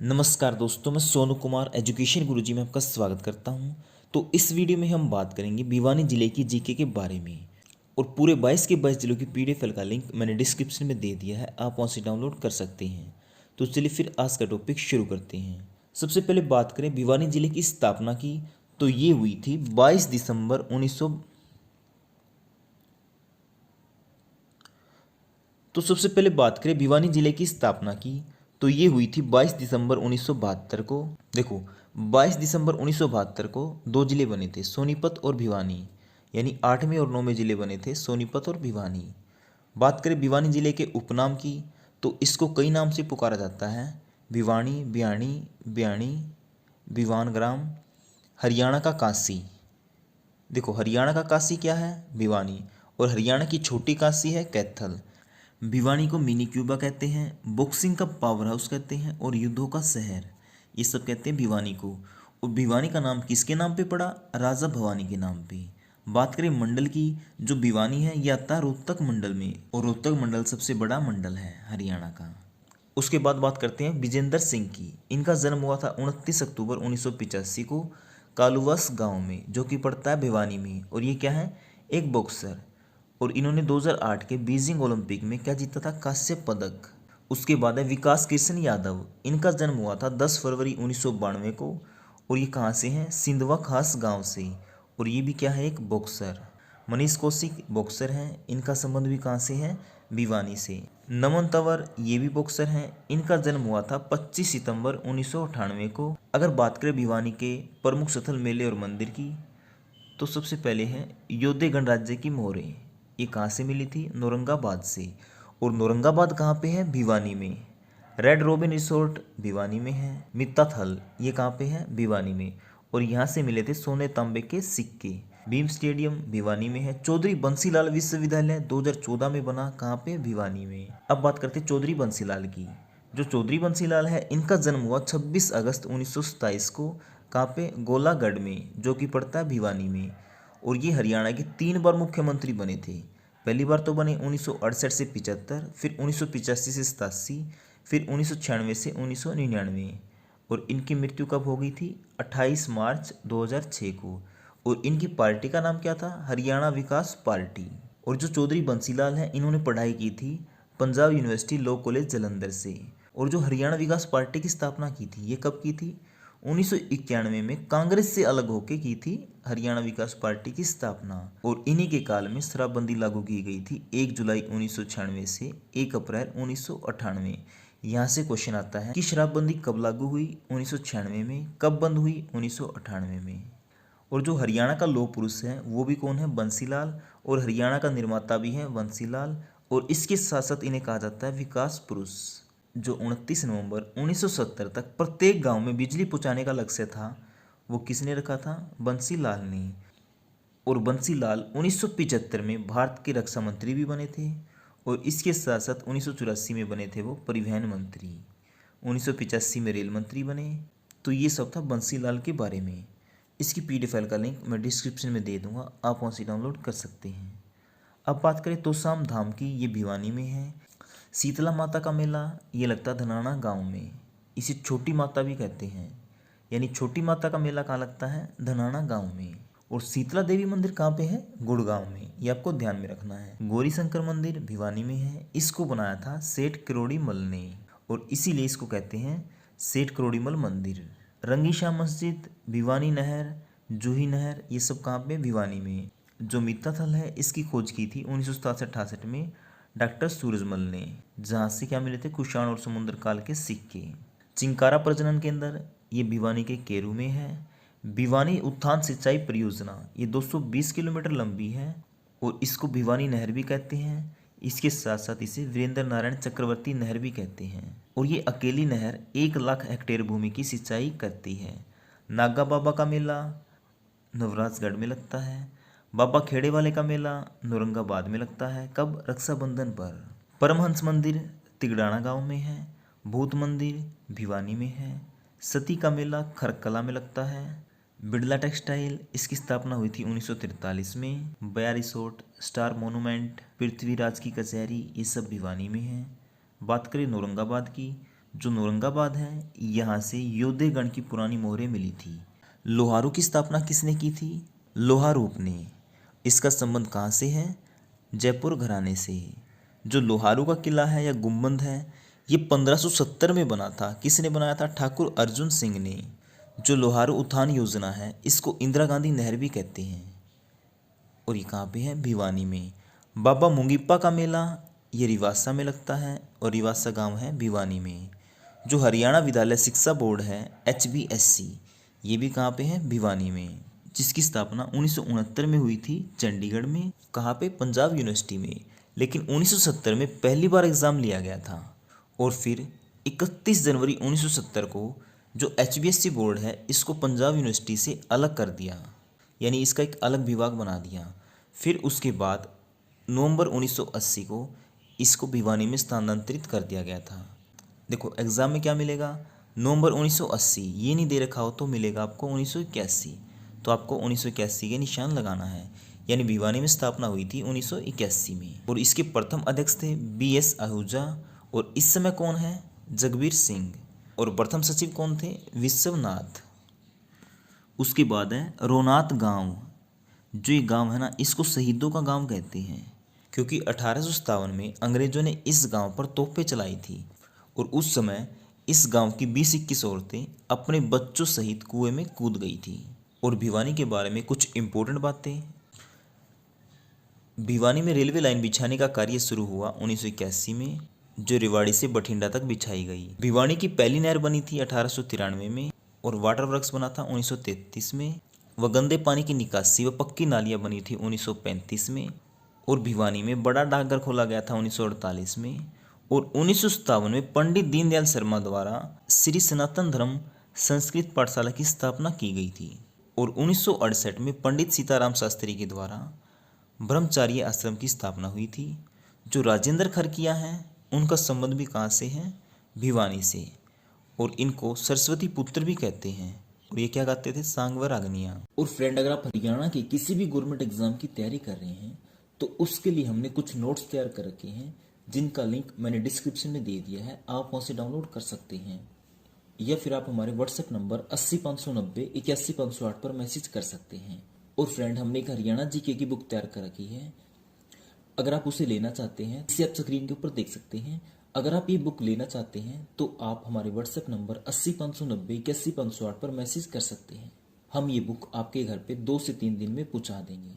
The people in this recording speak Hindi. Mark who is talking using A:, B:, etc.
A: नमस्कार दोस्तों, मैं सोनू कुमार एजुकेशन गुरुजी में आपका स्वागत करता हूं। तो इस वीडियो में हम बात करेंगे भिवानी जिले की जीके के बारे में। और पूरे 22 के 22 जिलों की पीडीएफ फाइल का लिंक मैंने डिस्क्रिप्शन में दे दिया है, आप वहां से डाउनलोड कर सकते हैं। तो चलिए फिर आज का टॉपिक शुरू करते हैं। सबसे पहले बात करें भिवानी जिले की स्थापना की, तो ये हुई थी 22 दिसंबर 1900। तो सबसे पहले बात करें भिवानी जिले की स्थापना की, तो ये हुई थी 22 दिसंबर 1972 को। देखो, 22 दिसंबर 1972 को दो जिले बने थे, सोनीपत और भिवानी। यानी 8वें और 9वें जिले बने थे, सोनीपत और भिवानी। बात करें भिवानी जिले के उपनाम की, तो इसको कई नाम से पुकारा जाता है। भिवानी, बियाणी, ब्याणी, भिवानग्राम, हरियाणा का काशी। देखो, हरियाणा का काशी क्या है? भिवानी। और हरियाणा की छोटी काशी है कैथल। भिवानी को मिनी क्यूबा कहते हैं, बॉक्सिंग का पावर हाउस कहते हैं और युद्धों का शहर, ये सब कहते हैं भिवानी को। और भिवानी का नाम किसके नाम पे पड़ा? राजा भवानी के नाम पे। बात करें मंडल की, जो भिवानी है यह आता है रोहतक मंडल में, और रोहतक मंडल सबसे बड़ा मंडल है हरियाणा का। उसके बाद बात करते हैं विजेंद्र सिंह की। इनका जन्म हुआ था 29 अक्टूबर 1985 को कालुवास गांव में, जो कि पड़ता है भिवानी में। और ये क्या है? एक बॉक्सर। और इन्होंने 2008 के बीजिंग ओलंपिक में क्या जीता था? कांस्य पदक। उसके बाद है विकास कृष्ण यादव। इनका जन्म हुआ था 10 फरवरी 1992 को। और ये कहाँ से हैं? सिंधवा खास गांव से। और ये भी क्या है? एक बॉक्सर। मनीष कौशिक बॉक्सर हैं, इनका संबंध भी कहाँ से है? भिवानी से। नमन तंवर ये भी बॉक्सर हैं, इनका जन्म हुआ था 25 सितंबर 1998 को। अगर बात करें भिवानी के प्रमुख स्थल, मेले और मंदिर की, तो सबसे पहले है योद्धे गणराज्य की मोहरें। ये कहाँ से मिली थी? नौरंगाबाद से। और नौरंगाबाद कहाँ पे है? भिवानी में। रेड रोबिन रिसोर्ट भिवानी में है। मित्ता थल ये कहाँ पे है? भिवानी में। और यहाँ से मिले थे सोने तांबे के सिक्के। भीम स्टेडियम भिवानी में है। चौधरी बंसीलाल विश्वविद्यालय 2014 में बना, कहाँ पे? भिवानी में। अब बात करते हैं चौधरी बंसीलाल की। जो चौधरी बंसीलाल है, इनका जन्म हुआ 26 अगस्त 1927 को, कहाँ पे? गोलागढ़ में, जो कि पड़ता है भिवानी में। और ये हरियाणा के 3 बार मुख्यमंत्री बने थे। पहली बार तो बने 1968 से 75, फिर 1985 से 87, फिर 1996 से 1999। और इनकी मृत्यु कब हो गई थी? 28 मार्च 2006 को। और इनकी पार्टी का नाम क्या था? हरियाणा विकास पार्टी। और जो चौधरी बंसीलाल हैं, इन्होंने पढ़ाई की थी Punjab university law college Jalandhar से। और जो हरियाणा विकास पार्टी की स्थापना की थी, ये कब की थी? 1991 में कांग्रेस से अलग होकर की थी हरियाणा विकास पार्टी की स्थापना। और इन्हीं के काल में शराबबंदी लागू की गई थी 1 जुलाई 1996 से 1 अप्रैल 1998। यहाँ से क्वेश्चन आता है कि शराबबंदी कब लागू हुई? 1996 में। कब बंद हुई? 1998 में। और जो हरियाणा का लौह पुरुष है वो भी कौन है? बंसीलाल। और हरियाणा का निर्माता भी है बंसीलाल। और इसके साथ साथ इन्हें कहा जाता है विकास पुरुष। जो 29 नवंबर 1970 तक प्रत्येक गांव में बिजली पहुंचाने का लक्ष्य था, वो किसने रखा था? बंसीलाल ने। और बंसीलाल 1975 में भारत के रक्षा मंत्री भी बने थे। और इसके साथ साथ 1984 में बने थे वो परिवहन मंत्री। 1985 में रेल मंत्री बने। तो ये सब था बंसीलाल के बारे में। इसकी पीडीएफ फाइल का लिंक मैं डिस्क्रिप्शन में दे दूंगा, आप वहाँ से डाउनलोड कर सकते हैं। अब बात करें तोशाम धाम की, ये भिवानी में है। शीतला माता का मेला ये लगता है धनाना गांव में। इसे छोटी माता भी कहते हैं। यानी छोटी माता का मेला कहाँ लगता है? धनाना गांव में। और शीतला देवी मंदिर कहाँ पे है? गुड़गांव में। ये आपको ध्यान में रखना है। गौरी शंकर मंदिर भिवानी में है। इसको बनाया था सेठ करोड़ीमल ने, और इसीलिए इसको कहते हैं सेठ करोड़ीमल मंदिर। रंगीशाह मस्जिद, भिवानी नहर, जूही नहर, ये सब कहाँ पे? भिवानी में। जो मित्ता थल है, इसकी खोज की थी 1967-68 में डॉक्टर सूरजमल ने, जहाँ से क्या मिले थे? कुषाण और समुद्र काल के सिक्के। चिंकारा प्रजनन केंद्र ये भिवानी के केरू में है। भिवानी उत्थान सिंचाई परियोजना ये 220 किलोमीटर लंबी है, और इसको भिवानी नहर भी कहते हैं। इसके साथ साथ इसे वीरेंद्र नारायण चक्रवर्ती नहर भी कहते हैं। और ये अकेली नहर 1 लाख हेक्टेयर भूमि की सिंचाई करती है। नागा बाबा का मेला नवराजगढ़ में लगता है। बाबा खेड़े वाले का मेला नौरंगाबाद में लगता है। कब? रक्षाबंधन पर। परमहंस मंदिर तिगड़ाना गांव में है। भूत मंदिर भिवानी में है। सती का मेला खरकला में लगता है। बिड़ला टेक्सटाइल इसकी स्थापना हुई थी 1943 में। बया रिसोर्ट, स्टार मोनूमेंट, पृथ्वीराज की कचहरी, ये सब भिवानी में है। बात करें नौरंगाबाद की, जो औरंगाबाद है, यहाँ से योद्धेगण की पुरानी मोहरें मिली थी। लोहारू की स्थापना किसने की थी? लोहारूप ने। इसका संबंध कहाँ से है? जयपुर घराने से। जो लोहारू का किला है या गुम्बद है, ये 1570 में बना था। किसने बनाया था? ठाकुर अर्जुन सिंह ने। जो लोहारू उत्थान योजना है, इसको इंदिरा गांधी नहर भी कहते हैं। और ये कहाँ पे है? भिवानी में। बाबा मुंगीप्पा का मेला ये रिवासा में लगता है और रिवासा गांव है भिवानी में। जो हरियाणा विद्यालय शिक्षा बोर्ड है HBSC, ये भी कहाँ पे है? भिवानी में। जिसकी स्थापना 1969 में हुई थी चंडीगढ़ में। कहाँ पे? पंजाब यूनिवर्सिटी में। लेकिन 1970 में पहली बार एग्ज़ाम लिया गया था और फिर 31 जनवरी 1970 को जो HBSC बोर्ड है, इसको पंजाब यूनिवर्सिटी से अलग कर दिया, यानी इसका एक अलग विभाग बना दिया। फिर उसके बाद नवंबर 1980 को इसको भिवानी में स्थानांतरित कर दिया गया था। देखो एग्ज़ाम में क्या मिलेगा? नवंबर 1980, ये नहीं दे रखा हो तो मिलेगा आपको 1981। तो आपको 1981 के निशान लगाना है, यानी भिवानी में स्थापना हुई थी 1981 में। और इसके प्रथम अध्यक्ष थे BS आहूजा और इस समय कौन है? जगबीर सिंह। और प्रथम सचिव कौन थे? विश्वनाथ। उसके बाद है रोनात गांव। जो ये गांव है ना, इसको शहीदों का गांव कहते हैं, क्योंकि 1857 में अंग्रेजों ने इस गांव पर तोपें चलाई थी और उस समय इस गांव की 20-21 औरतें अपने बच्चों सहित कुएं में कूद गई थी। और भिवानी के बारे में कुछ इंपॉर्टेंट बातें। भिवानी में रेलवे लाइन बिछाने का कार्य शुरू हुआ 1981 में, जो रेवाड़ी से बठिंडा तक बिछाई गई। भिवानी की पहली नहर बनी थी 1893 में और वाटर वर्क्स बना था 1933 में। व गंदे पानी की निकासी व पक्की नालियाँ बनी थी 1935 में। और भिवानी में बड़ा डाकघर खोला गया था 1948 में। और 1957 में पंडित दीनदयाल शर्मा द्वारा श्री सनातन धर्म संस्कृत पाठशाला की स्थापना की गई थी। और 1968 में पंडित सीताराम शास्त्री के द्वारा ब्रह्मचार्य आश्रम की स्थापना हुई थी। जो राजेंद्र खरकिया हैं, उनका संबंध भी कहाँ से है? भिवानी से। और इनको सरस्वती पुत्र भी कहते हैं। और ये क्या गाते थे? सांग व रागनियाँ। और फ्रेंड, अगर आप हरियाणा के किसी भी गवर्नमेंट एग्जाम की तैयारी कर रहे हैं तो उसके लिए हमने कुछ नोट्स तैयार कर रखे हैं, जिनका लिंक मैंने डिस्क्रिप्शन में दे दिया है। आप वहाँ से डाउनलोड कर सकते हैं, या फिर आप हमारे व्हाट्सएप नंबर 80 590 81 508 पर मैसेज कर सकते हैं। और फ्रेंड, हमने एक हरियाणा जीके की बुक तैयार कर रखी है। अगर आप उसे लेना चाहते हैं, इसे आप स्क्रीन के ऊपर देख सकते हैं। अगर आप ये बुक लेना चाहते हैं तो आप हमारे व्हाट्सएप नंबर 80 590 81 508 पर मैसेज कर सकते हैं। हम ये बुक आपके घर पे 2 से 3 दिन में पहुंचा देंगे।